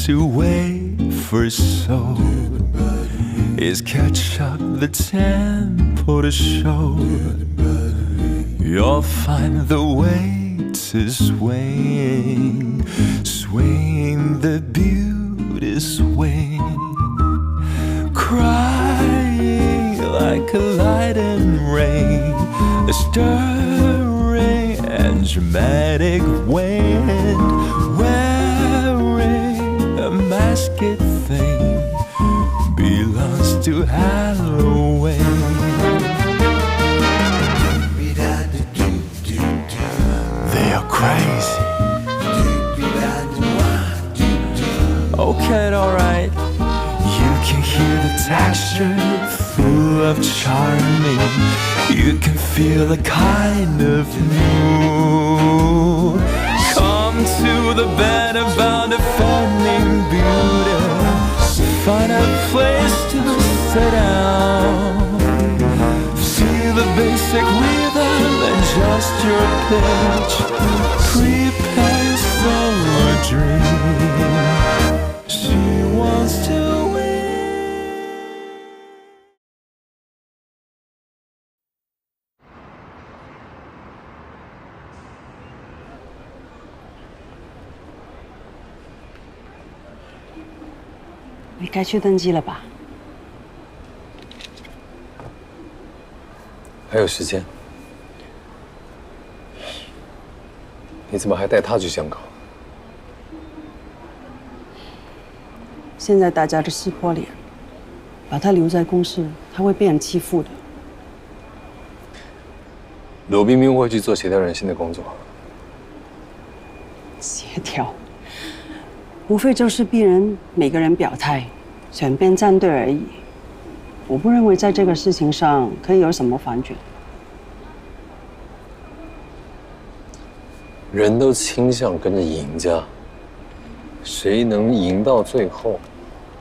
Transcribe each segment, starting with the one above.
to wait for so is catch up the tempo to show. You'll find the weight is swaying, swaying the beauty swing, crying like a light and rain, a stirring and dramatic wind, wearing a masked thing, belongs to Halloween. They are crazy. Okay, alright. You can hear the texture full of charming. You can feel the kind of mood. Come to the bed about defending beauty. Find a place to sit down. Feel the basic rhythm and just your pitch. Prepare for a dream. She wants to win. 你该去登记了吧？还有时间？你怎么还带他去香港？现在大家都撕破脸，把他留在公司，他会被人欺负的。柳冰冰会去做协调人心的工作。协调，无非就是逼人每个人表态，选边站队而已。我不认为在这个事情上可以有什么反转。人都倾向跟着赢家，谁能赢到最后，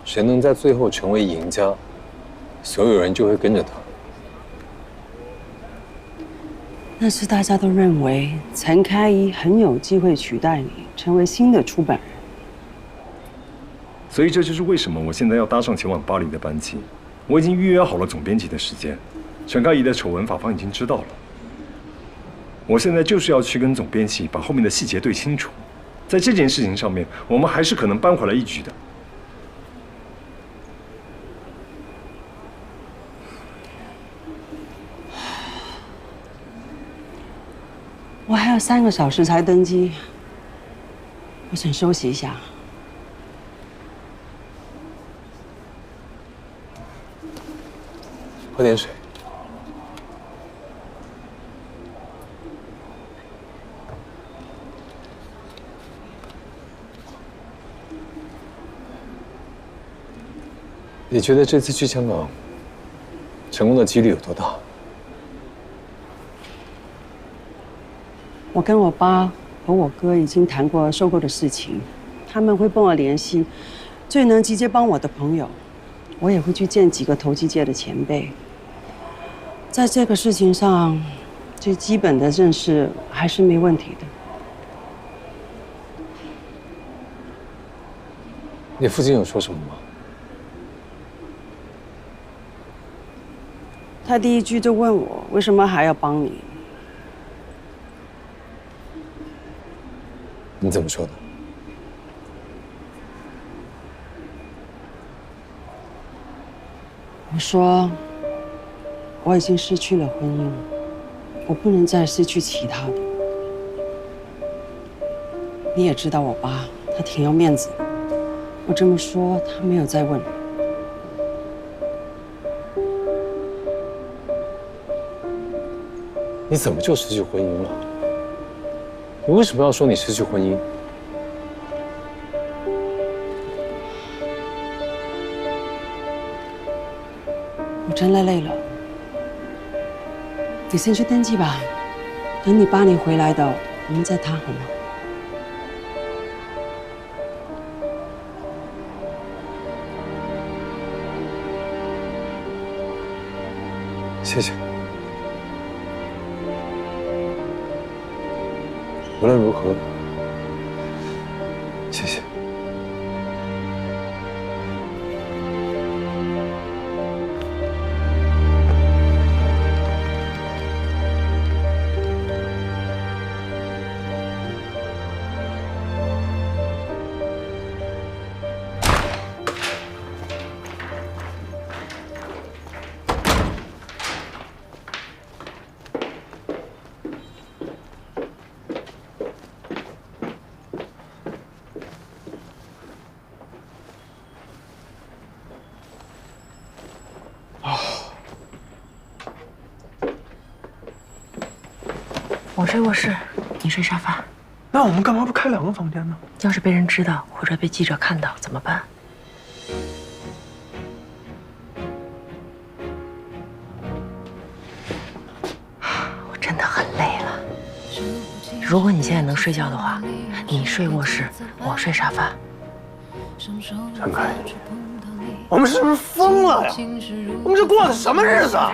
谁能在最后成为赢家，所有人就会跟着他。但是大家都认为陈开怡很有机会取代你，成为新的出版人。所以这就是为什么我现在要搭上前往巴黎的班机。我已经预约好了总编辑的时间，陈开怡的丑闻法方已经知道了。我现在就是要去跟总编辑把后面的细节对清楚，在这件事情上面，我们还是可能扳回来一局的。我还有3个小时才登机，我想休息一下。喝点水。你觉得这次去香港成功的几率有多大？我跟我爸和我哥已经谈过收购的事情，他们会帮我联系最能直接帮我的朋友，我也会去见几个投机界的前辈。在这个事情上，最基本的认识还是没问题的。你父亲有说什么吗？他第一句就问我为什么还要帮你。你怎么说的？我说我已经失去了婚姻，我不能再失去其他的。你也知道我爸，他挺要面子的。我这么说，他没有再问。你怎么就失去婚姻了？你为什么要说你失去婚姻？我真的累了，你先去登记吧。等你爸你回来的，我们再谈好吗？谢谢。无论如何，谢谢。我睡卧室，你睡沙发。那我们干嘛不开2个房间呢？要是被人知道或者被记者看到怎么办？我真的很累了。如果你现在能睡觉的话，你睡卧室，我睡沙发。陈凯，我们是不是疯了呀？我们这过的什么日子啊？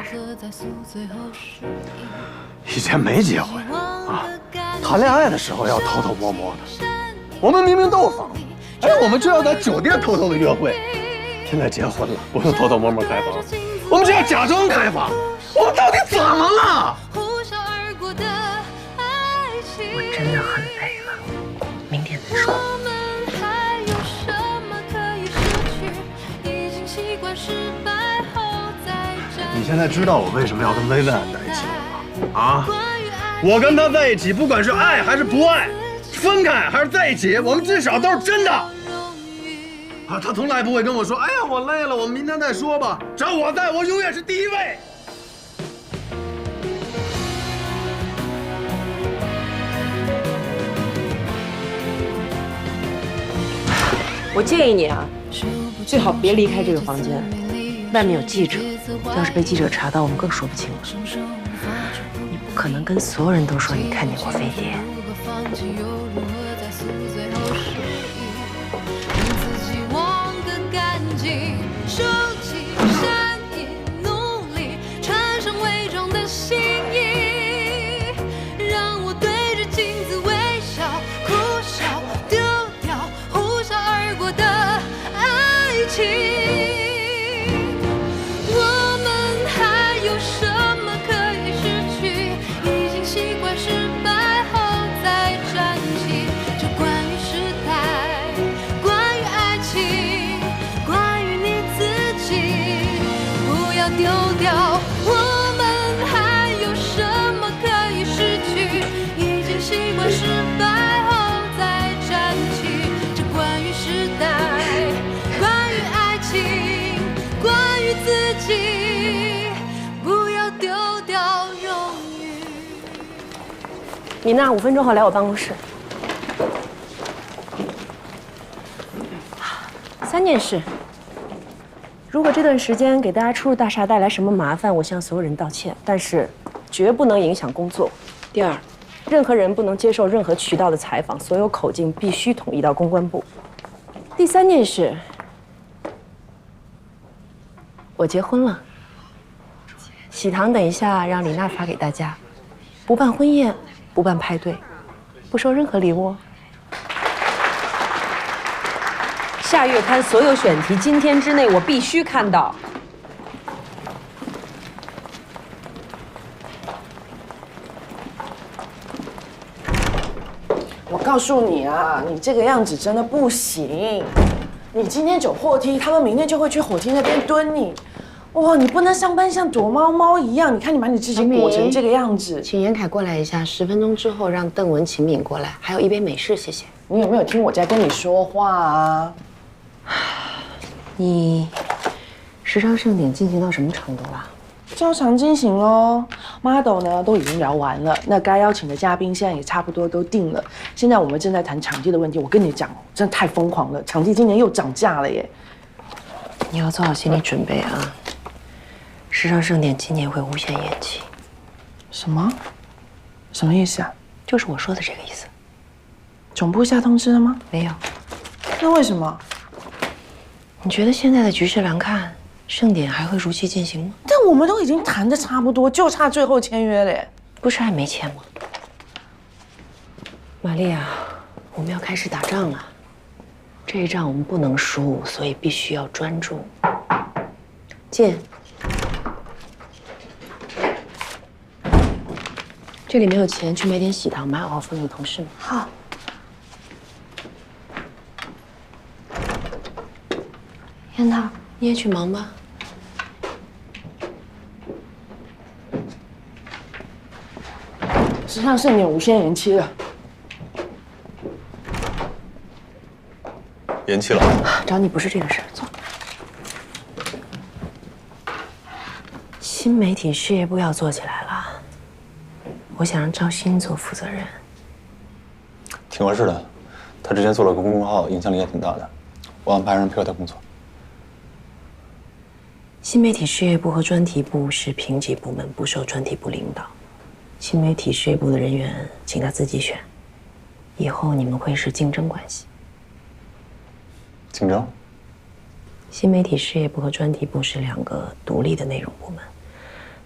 以前没结婚啊，谈恋爱的时候要偷偷摸摸的。我们明明都有房子，哎，我们就要在酒店偷偷的约会。现在结婚了，不用偷偷摸摸开房，我们就要假装开房。我们到底怎么了？我真的很累了，明天再说。你现在知道我为什么要跟薇薇安在一起了吗？啊，我跟她在一起，不管是爱还是不爱，分开还是在一起，我们至少都是真的。啊，她从来不会跟我说：“哎呀，我累了，我们明天再说吧。”只要我在，我永远是第一位。我建议你啊，最好别离开这个房间，外面有记者，要是被记者查到，我们更说不清了。你不可能跟所有人都说你看见过飞碟。你那5分钟后来我办公室。3件事。如果这段时间给大家出入大厦带来什么麻烦，我向所有人道歉，但是绝不能影响工作。第二，任何人不能接受任何渠道的采访，所有口径必须统一到公关部。第3件事，我结婚了。喜糖等一下让李娜发给大家，不办婚宴。不办派对，不收任何礼物。下月刊所有选题，今天之内我必须看到。我告诉你啊，你这个样子真的不行。你今天走货梯，他们明天就会去火梯那边蹲你。哇，你不能上班像躲猫猫一样！你看你把你自己裹成这个样子。请严凯过来一下，10分钟之后让邓文、秦敏过来，还有一杯美式，谢谢。你有没有听我在跟你说话啊？你时尚盛典进行到什么程度了？照常进行喽。model 呢都已经聊完了，那该邀请的嘉宾现在也差不多都定了。现在我们正在谈场地的问题。我跟你讲，真的太疯狂了，场地今年又涨价了耶！你要做好心理准备啊。时尚盛典今年会无限延期。什么？什么意思啊？就是我说的这个意思。总部下通知了吗？没有。那为什么？你觉得现在的局势来看，盛典还会如期进行吗？但我们都已经谈得差不多，就差最后签约了耶。不是还没签吗？玛丽亚，我们要开始打仗了。这一仗我们不能输，所以必须要专注。进。这里没有钱，去买点喜糖，买好分给同事们。好。燕桃，你也去忙吧。时尚盛典无限延期了。延期了。找你不是这个事儿，坐。新媒体事业部要做起来了。我想让赵鑫做负责人。挺合适的，他之前做了个公众号，影响力也挺大的。我安排人配合他工作。新媒体事业部和专题部是平级部门，不受专题部领导。新媒体事业部的人员，请他自己选。以后你们会是竞争关系。竞争？新媒体事业部和专题部是2个独立的内容部门，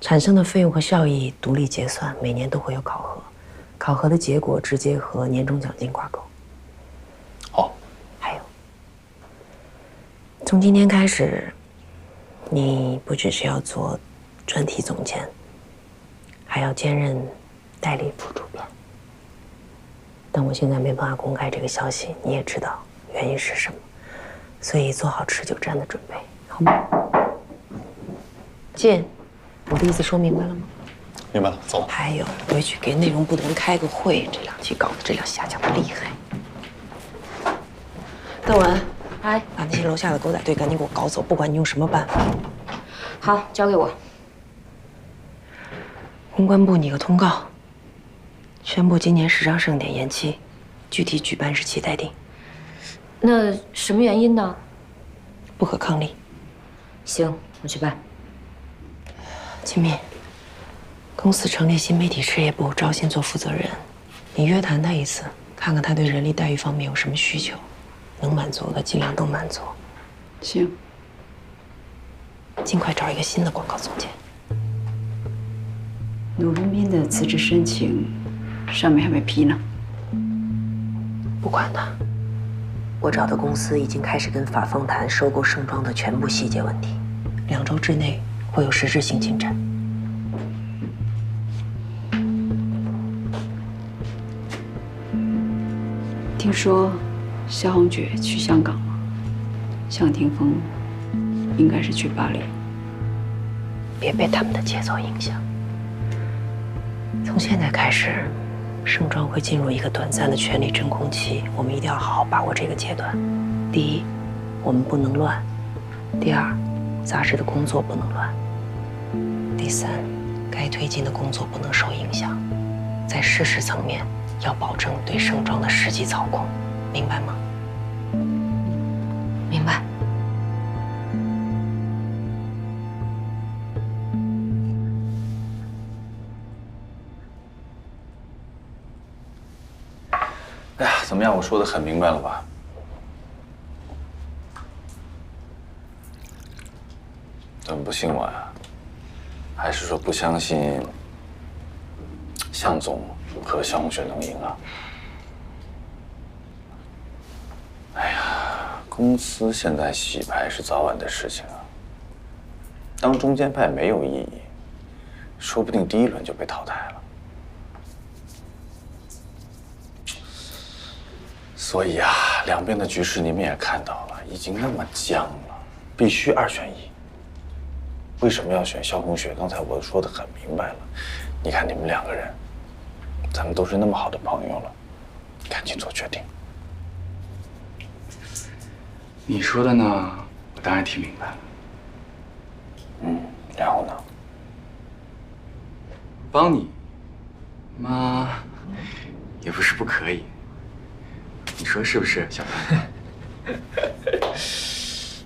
产生的费用和效益独立结算，每年都会有考核，考核的结果直接和年终奖金挂钩。好。还有，从今天开始，你不只是要做专题总监，还要兼任代理副主编。但我现在没办法公开这个消息，你也知道原因是什么，所以做好持久战的准备，好吗？进，我的意思说明白了吗？明白了，走了。还有，回去给内容部的人开个会，这2期稿子质量下降的厉害。邓文，哎，把那些楼下的狗仔队赶紧给我搞走，不管你用什么办法。好，交给我。公关部拟个通告，宣布今年时尚盛典延期，具体举办日期待定。那什么原因呢？不可抗力。行，我去办。秦敏，公司成立新媒体事业部，赵鑫做负责人，你约谈他一次，看看他对人力待遇方面有什么需求，能满足的尽量都满足。行。尽快找一个新的广告总监。鲁文斌的辞职申请，上面还没批呢。不管他，我找的公司已经开始跟法方谈收购盛装的全部细节问题，2周之内会有实质性进展。听说萧红觉去香港了，向霆锋应该是去巴黎。别被他们的节奏影响。从现在开始，盛装会进入一个短暂的权力真空期，我们一定要好好把握这个阶段。第一，我们不能乱；第二，杂志的工作不能乱；第三，该推进的工作不能受影响。在事实层面，要保证对盛装的实际操控，明白吗？明白。哎呀，怎么样？我说的很明白了吧？怎么不信我呀？还是说不相信向总和萧红雪能赢啊？哎呀，公司现在洗牌是早晚的事情啊。当中间派没有意义，说不定第1轮就被淘汰了。所以啊，两边的局势你们也看到了，已经那么僵了，必须2选1。为什么要选萧红雪？刚才我说的很明白了。你看你们2个人，咱们都是那么好的朋友了，赶紧做决定。你说的呢，我当然听明白了。然后呢？帮你，妈，也不是不可以。你说是不是，小潘？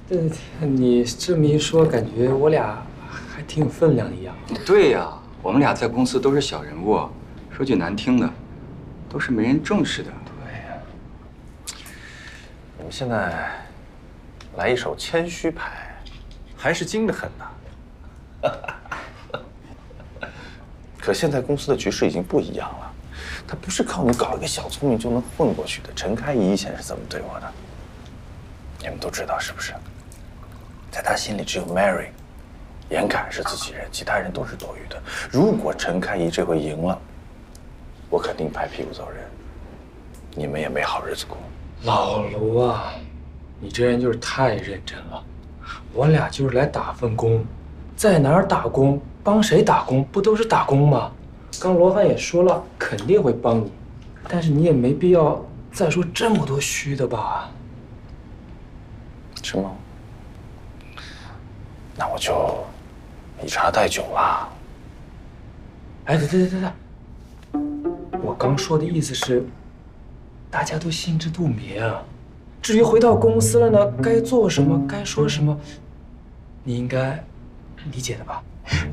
对，你这么一说，感觉我俩还挺有分量一样。对呀，我们俩在公司都是小人物，说句难听的，都是没人重视的。对呀。你们现在来一手谦虚牌，还是精得很呐。可现在公司的局势已经不一样了，他不是靠你搞一个小聪明就能混过去的。陈开怡以前是怎么对我的？你们都知道是不是？在他心里只有 Mary、严凯是自己人，其他人都是多余的。如果陈开怡这回赢了，我肯定拍屁股走人，你们也没好日子过。老卢啊，你这人就是太认真了。我俩就是来打份工，在哪儿打工，帮谁打工，不都是打工吗？刚罗汉也说了，肯定会帮你，但是你也没必要再说这么多虚的吧？是吗？那我就以茶代酒啦。哎，对，我刚说的意思是，大家都心知肚明啊。至于回到公司了呢，该做什么，该说什么，你应该理解的吧？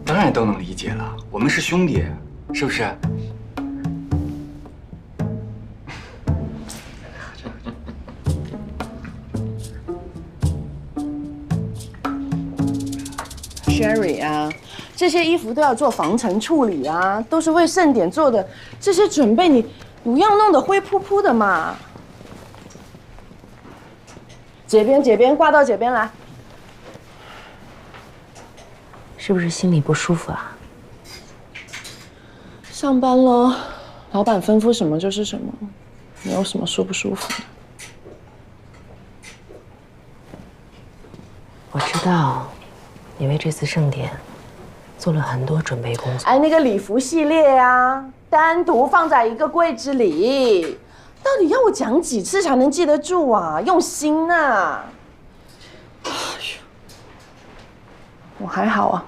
当然都能理解了，我们是兄弟，是不是？Sherry 啊，这些衣服都要做防尘处理啊，都是为盛典做的，这些准备你不要弄得灰扑扑的嘛。这边挂到这边来。是不是心里不舒服啊？上班了，老板吩咐什么就是什么，没有什么舒不舒服的。我知道，你为这次盛典做了很多准备工作。哎，那个礼服系列啊，单独放在一个柜子里，到底要我讲几次才能记得住啊？用心啊！哎呦，我还好啊。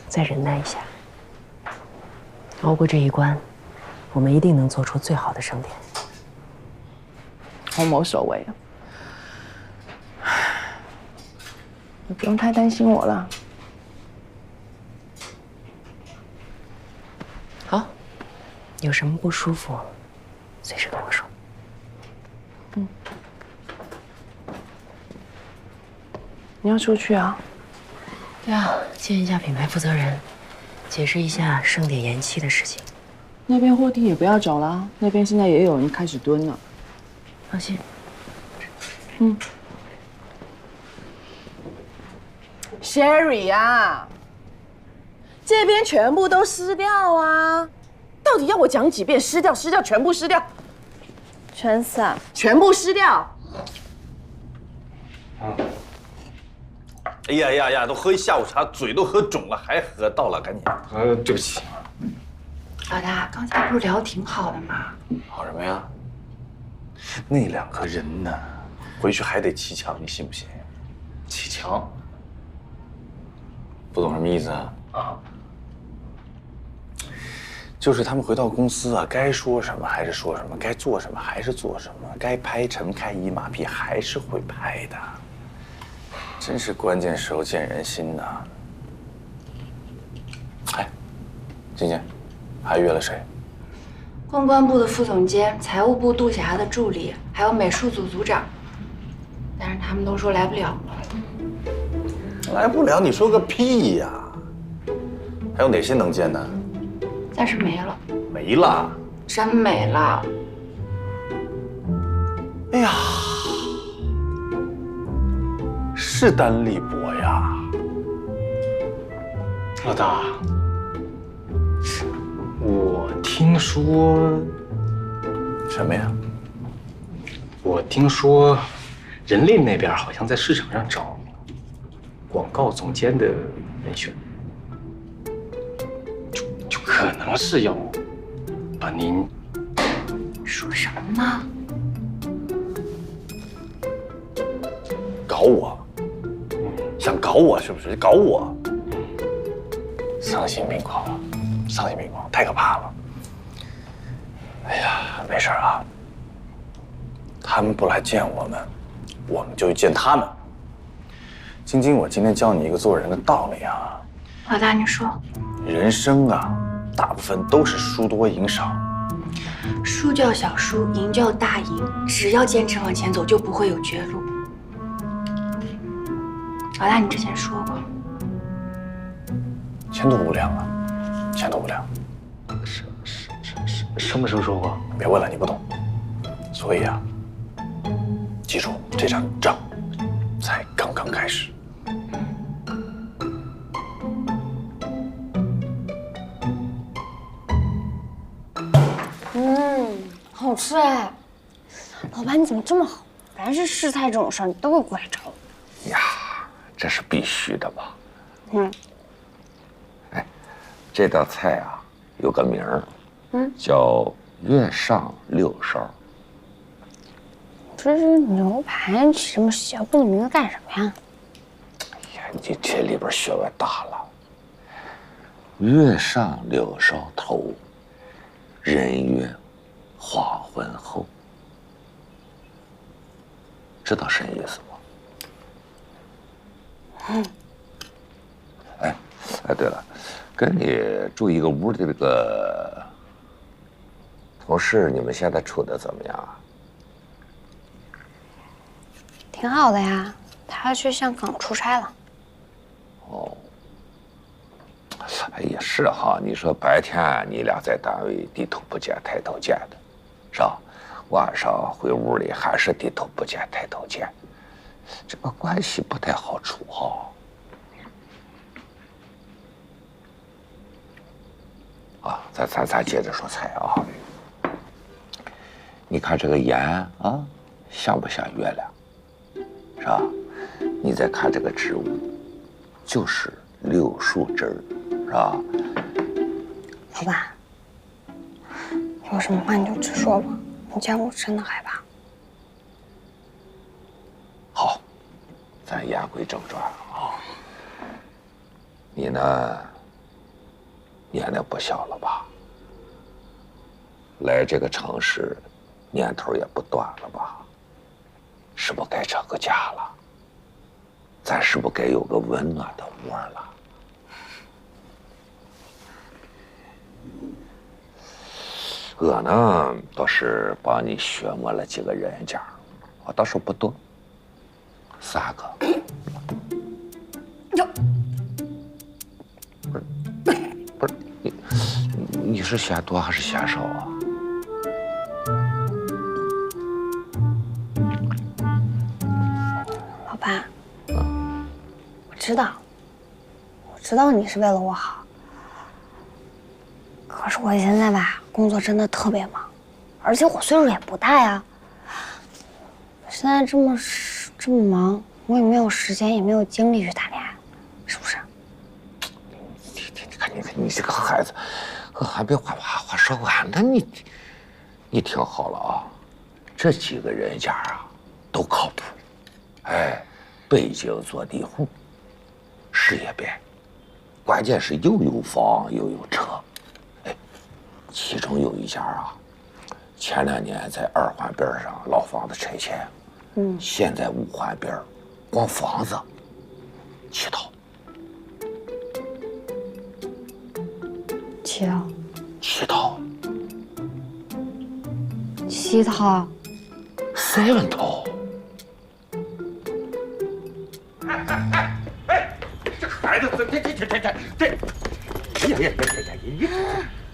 再忍耐一下，熬过这一关，我们一定能做出最好的盛典。我某所谓啊，你不用太担心我了。好，有什么不舒服，随时跟我说。你要出去啊？对啊，见一下品牌负责人，解释一下盛典延期的事情。那边货梯也不要走了，那边现在也有人开始蹲了。放心。Sherry 啊，这边全部都撕掉啊！到底要我讲几遍？撕掉，撕掉，全部撕掉，全散，全部撕掉。哎呀，都喝一下午茶，嘴都喝肿了，还喝？到了，赶紧。对不起。老大，刚才不是聊得挺好的吗？好什么呀？那两个人呢？回去还得砌墙，你信不信？砌墙？不懂什么意思啊？啊，就是他们回到公司啊，该说什么还是说什么，该做什么还是做什么，该拍陈开一马屁还是会拍的。真是关键时候见人心呐！哎，晶晶，还约了谁？公关部的副总监、财务部杜霞的助理，还有美术组组长，但是他们都说来不了。来不了，你说个屁呀！还有哪些能见的？暂时没了。没了？真没了。哎呀！势单力薄呀，老大，我听说什么呀？我听说，人力那边好像在市场上找广告总监的人选，就可能是要把您。说什么呢？搞我？想搞我是不是？搞我？丧心病狂了，丧心病狂，太可怕了。哎呀，没事啊。他们不来见我们，我们就去见他们。晶晶，我今天教你一个做人的道理啊。老大，你说。人生啊，大部分都是输多赢少。输叫小输，赢叫大赢。只要坚持往前走，就不会有绝路。老大，你之前说过，前途无量啊，前途无量。什么时候说过？别问了，你不懂。所以啊，记住，这场仗才刚刚开始。好吃哎！老板，你怎么这么好？凡是试菜这种事儿，你都会过来找我。呀，这是必须的吧？嗯。这道菜啊，有个名儿，叫月上六烧。这是牛排，起这么邪乎的名字干什么呀？哎呀，你这里边学问大了。月上柳梢头，人约黄昏后。知道什么意思吗？哎，对了，跟你住一个屋的这个同事，你们现在处的怎么样啊？挺好的呀，他去香港出差了。哦，哎也是哈，你说白天你俩在单位低头不见抬头见的，是吧？晚上回屋里还是低头不见抬头见，这个关系不太好处哈。啊，咱接着说菜啊。你看这个盐啊，像不像月亮？是吧？你再看这个植物，就是柳树枝儿，是吧？老板，有什么话你就直说吧，你这样我真的害怕。好，咱言归正传啊。你呢，年龄不小了吧？来这个城市，年头也不短了吧？是不该成个家了？咱是不该有个温暖的窝了？我呢，倒是帮你学摸了几个人家，我倒是不多，3个。哟，不是你是嫌多还是嫌少啊？老板，我知道你是为了我好。可是我现在吧，工作真的特别忙，而且我岁数也不大呀。现在这么忙，我也没有时间，也没有精力去谈恋爱，是不是？你看你这个孩子，还没话说完呢。你听好了啊，这几个人家啊都靠谱，哎，北京坐地户，事业编，关键是又有房又有车。其中有一家啊，前2年在2环边上老房子拆迁，现在5环边，光房子7套7套，7套，7套，7套。哎，这孩子，这，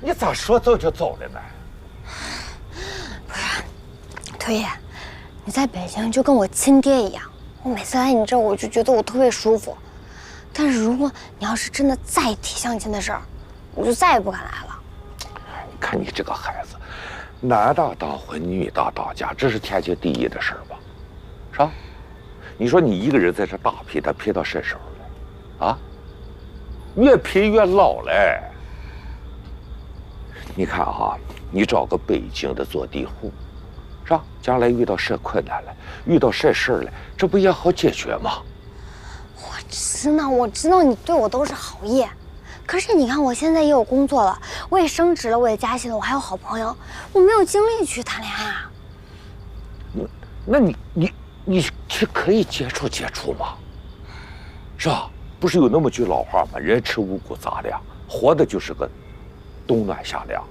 你咋说走就走了呢？不是，头爷，你在北京就跟我亲爹一样，我每次来你这儿，我就觉得我特别舒服。但是如果你要是真的再提相亲的事儿，我就再也不敢来了。你看你这个孩子，男大当婚，女大当嫁，这是天经地义的事儿吧？是吧？你说你一个人在这打拼，他拼到什时候了？啊？越拼越老嘞。你看啊，你找个北京的坐地户，是吧？将来遇到什困难了，遇到什事儿了，这不也好解决吗？我知道你对我都是好意，可是你看我现在也有工作了，我也升职了，我也加薪了，我还有好朋友，我没有精力去谈恋爱啊。那你去可以接触嘛，是吧？不是有那么句老话吗？人吃五谷杂粮，活的就是个冬暖夏凉。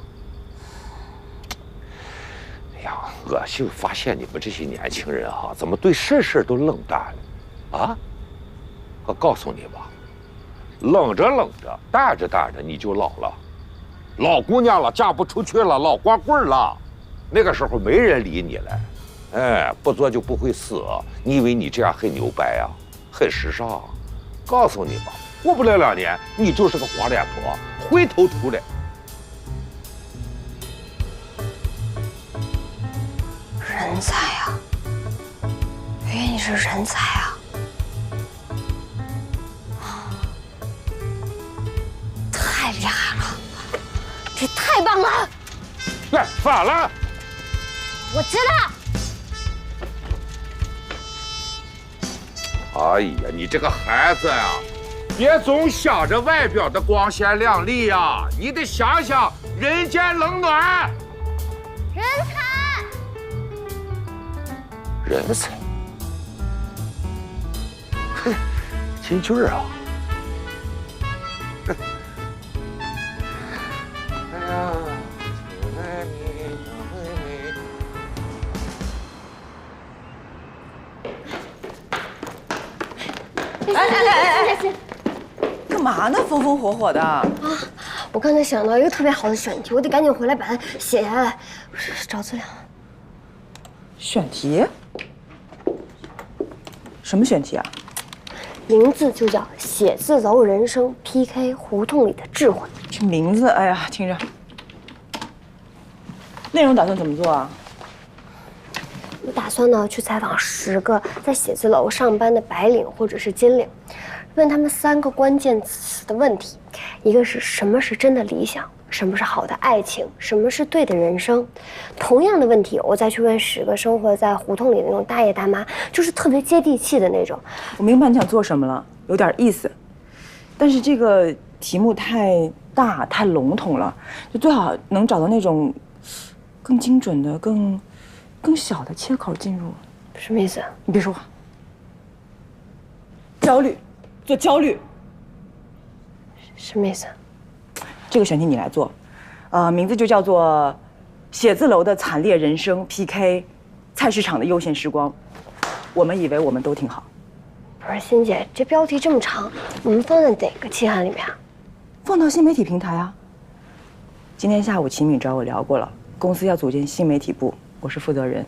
哎呀，我就发现你们这些年轻人啊，怎么对事都冷淡了啊？我告诉你吧，冷着淡着你就老了，老姑娘了，嫁不出去了，老光棍了，那个时候没人理你了。哎，不做就不会死，你以为你这样很牛掰呀，很时尚？告诉你吧，过不了2年，你就是个黄脸婆，灰头土脸。人才啊，原来你是人才啊！太厉害了，你太棒了！哎，反了！我知道。哎呀，你这个孩子呀，别总想着外表的光鲜亮丽呀，你得想想人间冷暖。人才，人才，哼，金句儿啊！哎呀，亲爱哎，的干嘛呢？风风火火的啊！我刚才想到一个特别好的选题，我得赶紧回来把它写下来，找资料。选题？什么选题啊？名字就叫“写字楼人生 PK 胡同里的智慧”。这名字，哎呀，听着。内容打算怎么做啊？我打算呢去采访10个在写字楼上班的白领或者是金领，问他们3个关键词的问题，一个是什么是真的理想，什么是好的爱情，什么是对的人生。同样的问题，我再去问10个生活在胡同里的那种大爷大妈，就是特别接地气的那种。我明白你想做什么了，有点意思，但是这个题目太大太笼统了，就最好能找到那种更精准的、更小的切口进入。什么意思？你别说话。焦虑，做焦虑。什么意思？这个选题你来做，名字就叫做“写字楼的惨烈人生 PK 菜市场的悠闲时光”。我们以为我们都挺好。不是欣姐，这标题这么长，我们放在哪个期刊里面啊？放到新媒体平台啊。今天下午齐敏找我聊过了，公司要组建新媒体部，我是负责人。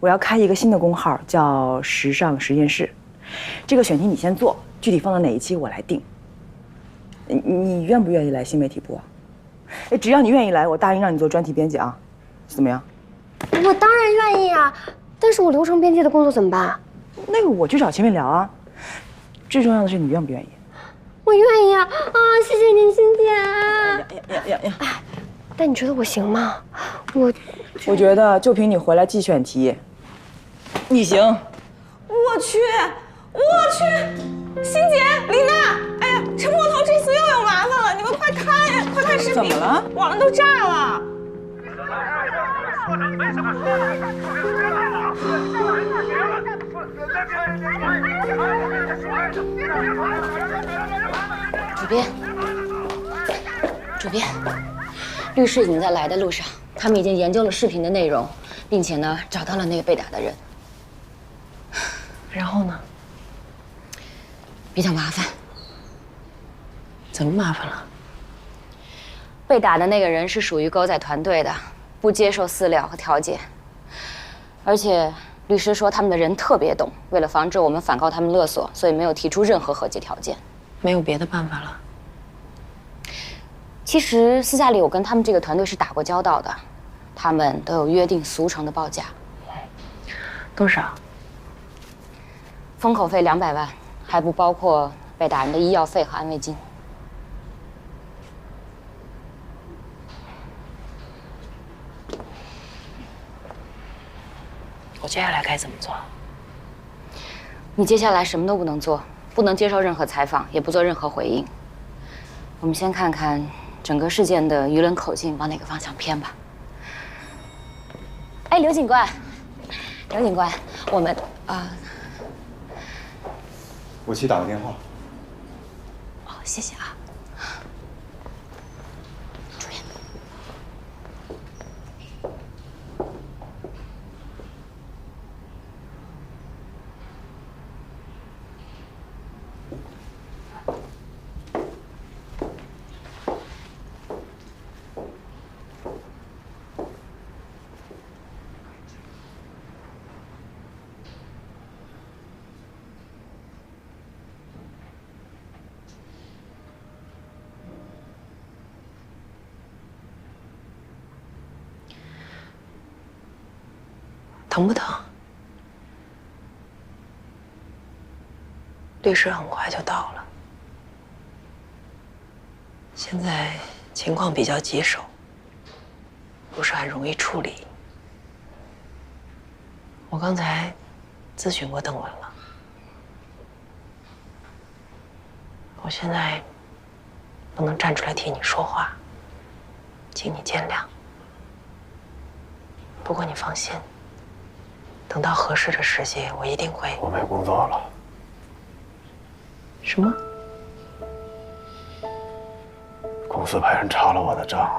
我要开一个新的公号，叫“时尚实验室”。这个选题你先做，具体放到哪一期我来定。你愿不愿意来新媒体部啊？哎，只要你愿意来，我答应让你做专题编辑啊，怎么样？我当然愿意啊，但是我流程编辑的工作怎么办？那个我去找秦敏聊啊。最重要的是你愿不愿意？我愿意啊！啊，谢谢您，欣姐。呀！但你觉得我行吗？我觉得就凭你回来记选题，你行。我去，欣姐、琳娜，哎呀，这木头这次又有麻烦了，你们快看呀，快看视频！怎么了？网都炸了！主编，律师已经在来的路上，他们已经研究了视频的内容，并且呢找到了那个被打的人。然后呢？比较麻烦。怎么麻烦了？被打的那个人是属于狗仔团队的，不接受私了和调解，而且律师说他们的人特别懂，为了防止我们反告他们勒索，所以没有提出任何和解条件。没有别的办法了？其实私下里我跟他们这个团队是打过交道的，他们都有约定俗成的报价。多少？封口费200万，还不包括被打人的医药费和安慰金。我接下来该怎么做？你接下来什么都不能做，不能接受任何采访，也不做任何回应。我们先看看整个事件的舆论口径往哪个方向偏吧。哎，刘警官，我们我去打个电话。哦，谢谢啊。疼不疼？律师很快就到了，现在情况比较棘手，不是很容易处理。我刚才咨询过邓文了，我现在不能站出来替你说话，请你见谅。不过你放心，等到合适的时机，我一定会。我没工作了。什么？公司派人查了我的账，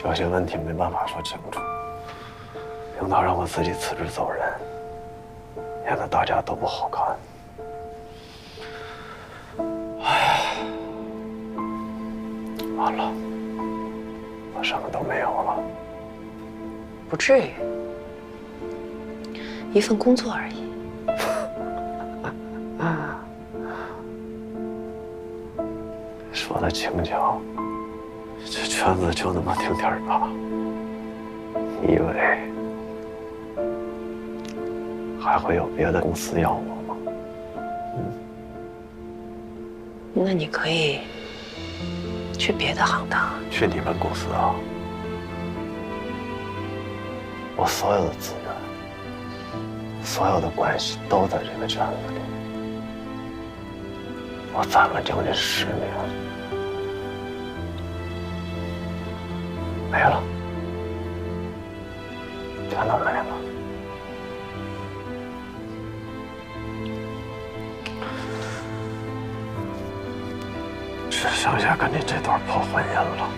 有些问题没办法说清楚。领导让我自己辞职走人，免得大家都不好看。唉，完了，我什么都没有了。不至于，一份工作而已。说的轻巧，这圈子就那么挺点儿大，你以为还会有别的公司要我吗？那你可以去别的行当。去你们公司啊？我所有的资源、所有的关系都在这个圈子里，我攒了将近10年。没了，全都没了。只剩下跟你这段破婚姻了。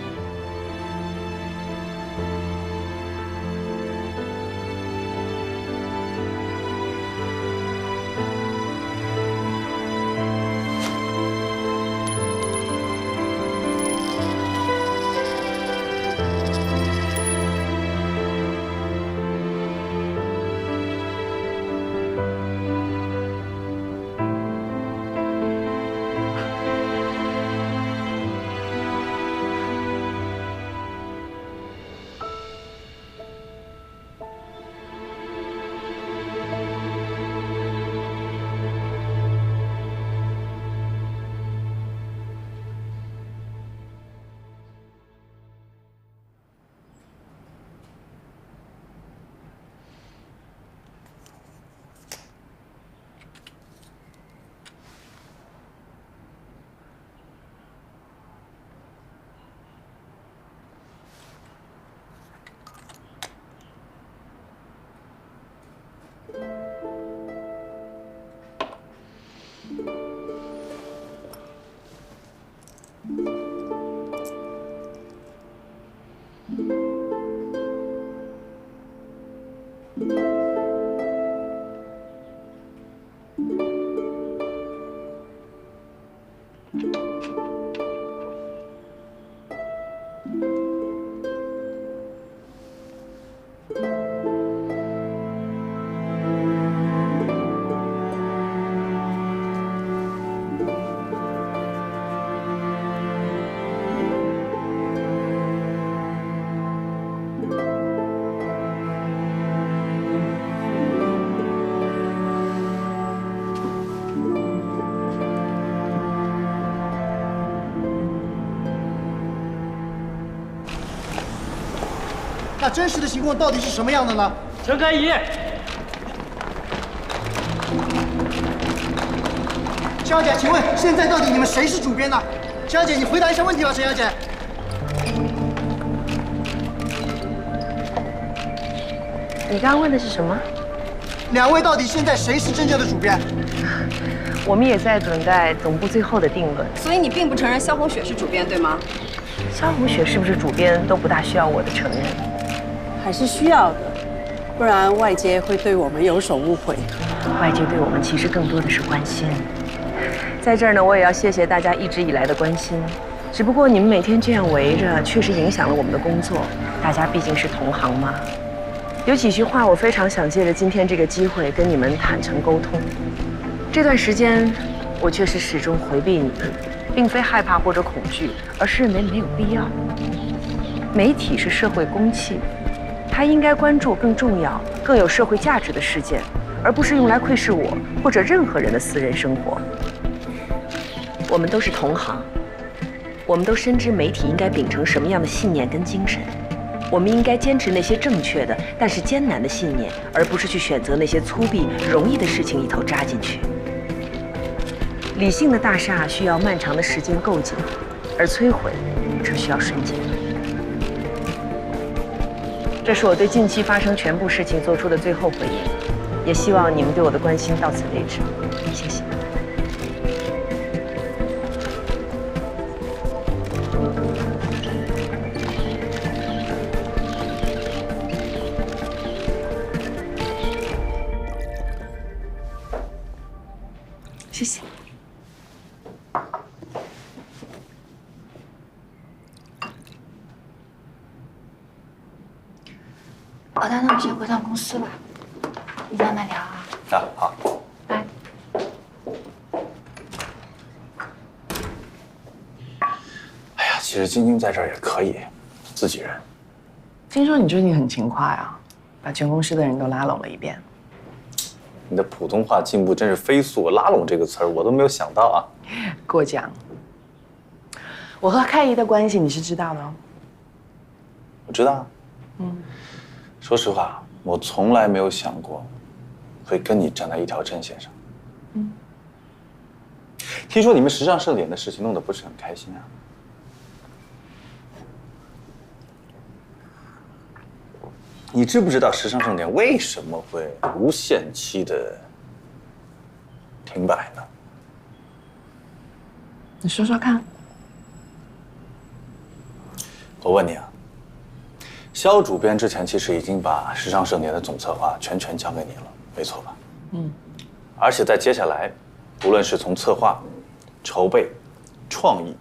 那真实的情况到底是什么样的呢？陈开怡，陈小姐，请问现在到底你们谁是主编呢？陈小姐，你回答一下问题吧，陈小姐。你刚刚问的是什么？两位到底现在谁是真正的主编？我们也在等待总部最后的定论。所以你并不承认萧红雪是主编，对吗？萧红雪是不是主编都不大需要我的承认。还是需要的，不然外界会对我们有所误会。外界对我们其实更多的是关心。在这儿呢，我也要谢谢大家一直以来的关心。只不过你们每天这样围着，确实影响了我们的工作。大家毕竟是同行嘛。有几句话我非常想借着今天这个机会跟你们坦诚沟通。这段时间，我确实始终回避你们，并非害怕或者恐惧，而是认为没有必要。媒体是社会公器。他应该关注更重要、更有社会价值的事件，而不是用来窥视我或者任何人的私人生活。我们都是同行，我们都深知媒体应该秉承什么样的信念跟精神。我们应该坚持那些正确的但是艰难的信念，而不是去选择那些粗鄙、容易的事情一头扎进去。理性的大厦需要漫长的时间构建，而摧毁只需要瞬间。这是我对近期发生全部事情做出的最后回应，也希望你们对我的关心到此为止。谢谢。谢谢。老大，那我们先回趟公司吧，一会儿慢聊啊。啊，好。拜。哎呀，其实晶晶在这儿也可以，自己人。听说你最近很勤快啊，把全公司的人都拉拢了一遍。你的普通话进步真是飞速，拉拢这个词儿我都没有想到啊。过奖。我和开怡的关系你是知道的哦。我知道啊。说实话，我从来没有想过会跟你站在一条阵线上。听说你们时尚盛典的事情弄得不是很开心啊？你知不知道时尚盛典为什么会无限期的停摆呢？你说说看。我问你啊，肖主编之前其实已经把时尚盛典的总策划全权交给你了，没错吧？而且在接下来，无论是从策划、筹备、创意，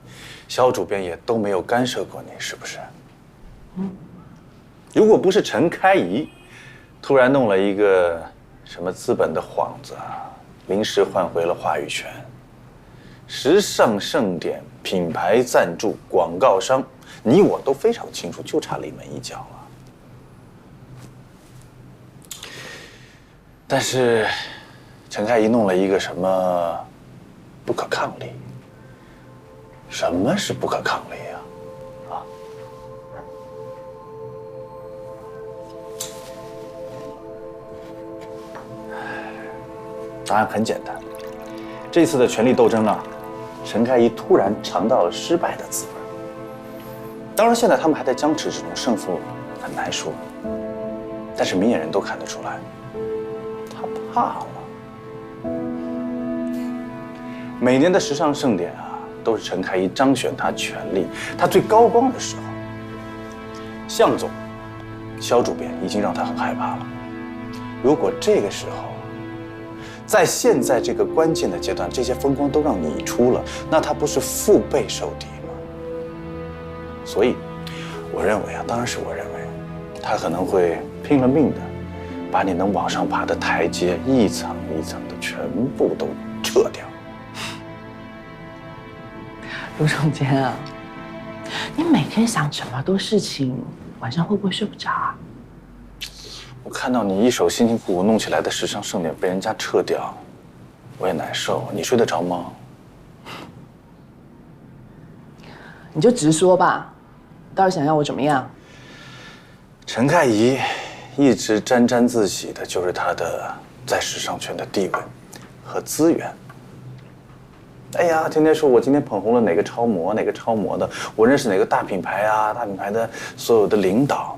肖主编也都没有干涉过你，是不是？如果不是陈开怡突然弄了一个什么资本的幌子啊，临时换回了话语权，时尚盛典品牌赞助、广告商，你我都非常清楚，就差临门一脚了。但是陈开怡弄了一个什么不可抗力？什么是不可抗力啊？答案很简单，这次的权力斗争啊，陈开怡突然尝到了失败的滋味。当然，现在他们还在僵持之中，胜负很难说。但是明眼人都看得出来，他怕了。每年的时尚盛典啊，都是陈开怡彰显他权力、他最高光的时候。向总、肖主编已经让他很害怕了。如果这个时候，在现在这个关键的阶段，这些风光都让你出了，那他不是腹背受敌吗？所以，我认为啊，当然是我认为，他可能会拼了命的，把你能往上爬的台阶一层一层的全部都撤掉。卢总监啊，你每天想这么多事情，晚上会不会睡不着啊？我看到你一手辛辛苦苦弄起来的时尚盛典被人家撤掉，我也难受。你睡得着吗？你就直说吧，到底想要我怎么样？陈开怡一直沾沾自喜的就是她的在时尚圈的地位和资源。哎呀，天天说我今天捧红了哪个超模，哪个超模的，我认识哪个大品牌啊，大品牌的所有的领导。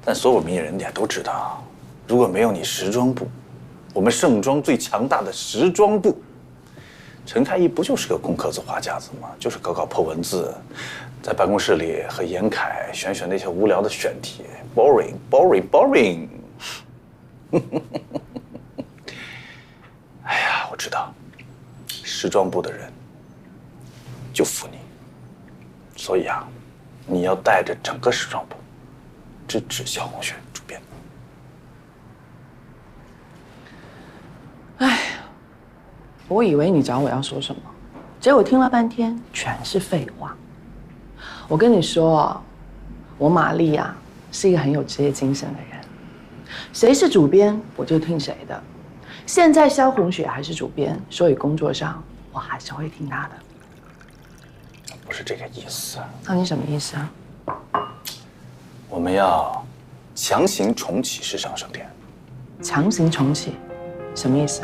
但所有明眼人也都知道，如果没有你时装部，我们盛装最强大的时装部，陈开怡不就是个空壳子花架子吗？就是搞搞破文字，在办公室里和严凯选那些无聊的选题 ，boring boring boring。哎呀，我知道，时装部的人就服你，所以啊，你要带着整个时装部支持萧红雪主编。哎，我以为你找我要说什么，结果听了半天全是废话。我跟你说，我玛丽啊是一个很有职业精神的人，谁是主编我就听谁的。现在萧红雪还是主编，所以工作上我还是会听她的。不是这个意思。那你什么意思啊？我们要强行重启时尚盛典。强行重启，什么意思？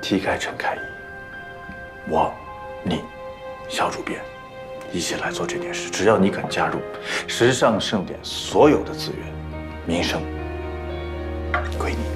踢开陈开怡，我、你、小主编一起来做这件事。只要你肯加入时尚盛典所有的资源，名声归你。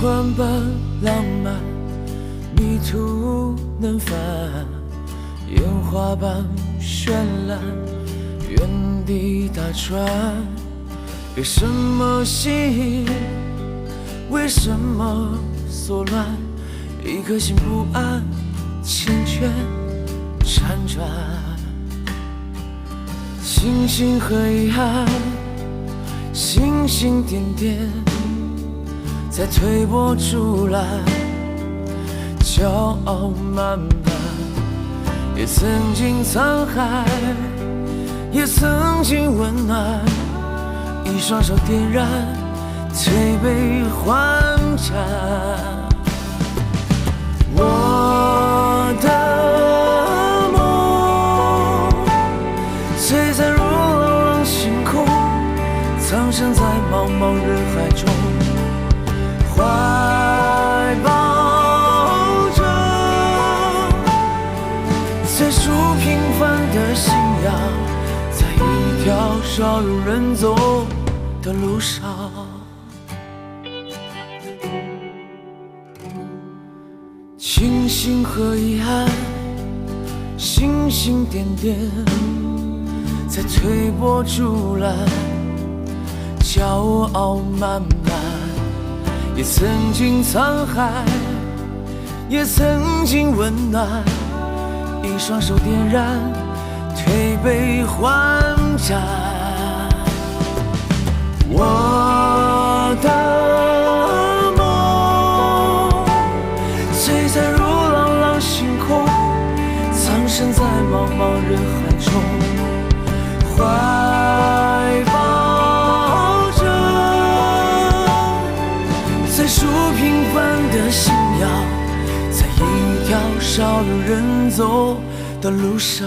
幻般浪漫，迷途能返，烟花般绚烂，原地打转。被什么吸引？为什么所乱？一颗心不安，缱绻辗转。星星和遗憾，星星点点。在推波助澜，骄傲慢慢，也曾经沧海，也曾经温暖，一双手点燃，推杯换盏。我的梦，璀璨如朗朗星空，藏身在茫茫人海中。怀抱着最初平凡的信仰，在一条少有人走的路上。庆幸和遗憾，星星点点，在推波助澜，骄傲慢慢。也曾经沧海，也曾经温暖，一双手点燃，推杯换盏。我的梦，璀璨如朗朗星空，藏身在茫茫人海中，怀抱着最初平凡的信仰，在一条少有人走的路上。